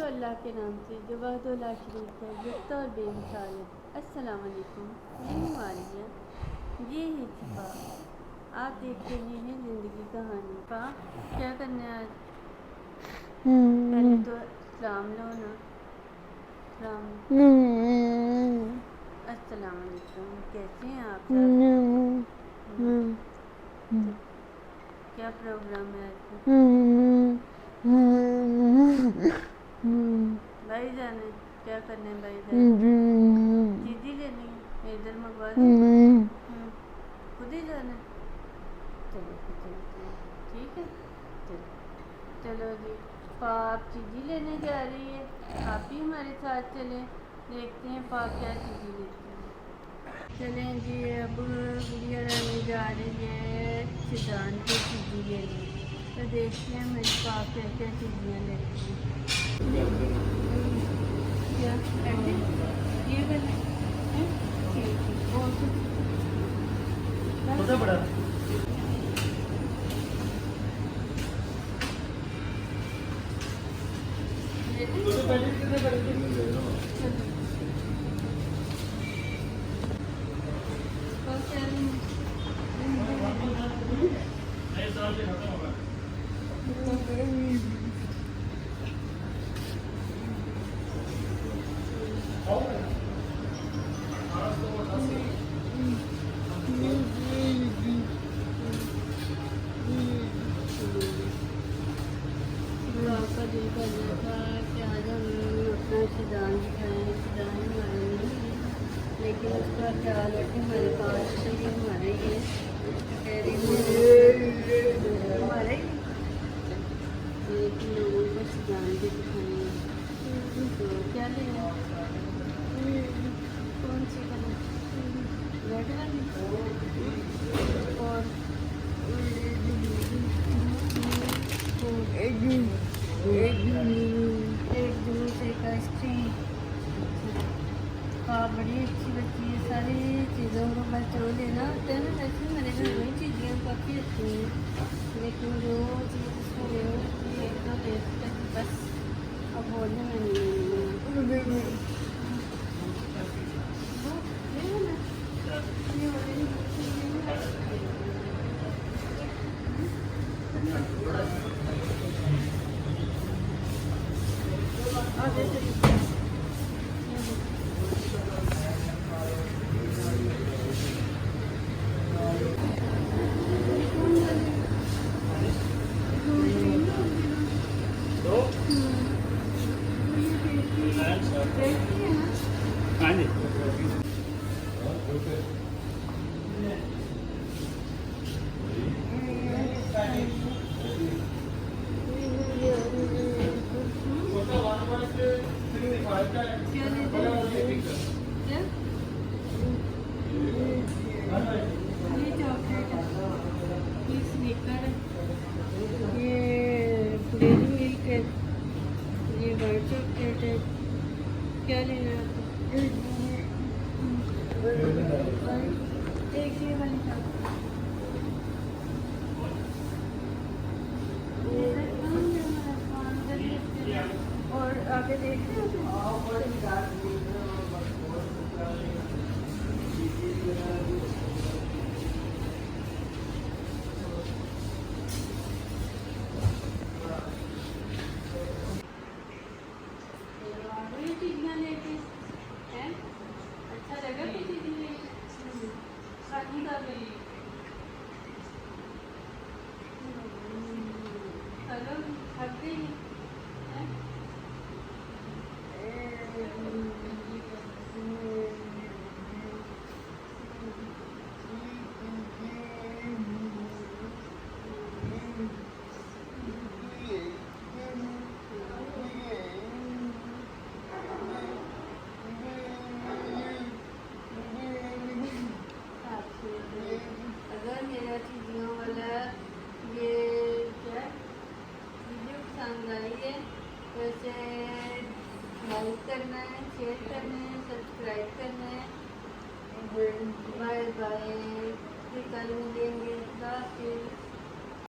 अल्लाह के नाम से जो वहदुल्ला शरीफ है, जुफ्त और बेमिसाल है। अस्सलाम वालेकुम। मैं हूँ आलिया, ये है छिपा। आप देख रहे हैं ज़िंदगी कहानी। पा क्या करना है आज? पहले तो सलाम लो ना। सलाम। अस्सलाम वालेकुम। कैसे हैं आप सब? क्या प्रोग्राम है आज का? भाई जाने क्या करने हैं? भाई जाने चीज़ी लेनी है, इधर मंगवा दूँ? खुद ही जाना है? चलो फिर चलते हैं, ठीक है। चलो चलो जी। आप चीज़ी लेने जा रही है, आप भी हमारे साथ चलें। देखते हैं पा क्या चीज़ी लेती है। चलें जी। अब गुड़िया रानी जा रही है सिद्धांत की चीज़ी लेने, तो देखते हैं मेरे पा क्या क्या चीज़ियाँ लेती हैं। क्या ऐसे ये वाला है? ठीक है। और कुछ बड़ा का दिल कर रहा था कि आज हम अपना सिद्धांत दिखाएँ। सिद्धांत हमारे नहीं है, लेकिन उसका ख्याल है कि हमारे पास तो ये हमारे ही है। हमारे ही लेकिन लोगों को सिद्धांत भी दिखाएँ। तो क्या लेना? कौन सी कलर? रेड वाली और एक जूस, एक आइसक्रीम। हाँ, बड़ी अच्छी बच्ची है। सारी चीज़ों को बच्चों लेना होता है ना। वैसे मेरे घर में चीज़ें काफ़ी अच्छी हैं, लेकिन जो चीज़ उसको ले एक तो देख तक बस अब बोलने में नहीं हाँ जी। ये चॉकलेट है, ये स्नीकर है, ये डेयरी मिल्क है, ये वाइट चॉकलेट है। क्या लेना है आपको? एक ये वाली और आगे देखते हैं। चीज़ियाँ लेके हैं, अच्छा लगा कि चीज़ें शादी का भी हेलो थक गई हैं? अगर मेरा चीज़ों वाला ये क्या वीडियो पसंद आई है तो इसे लाइक करना है, शेयर करना है, सब्सक्राइब करना है। Bye bye.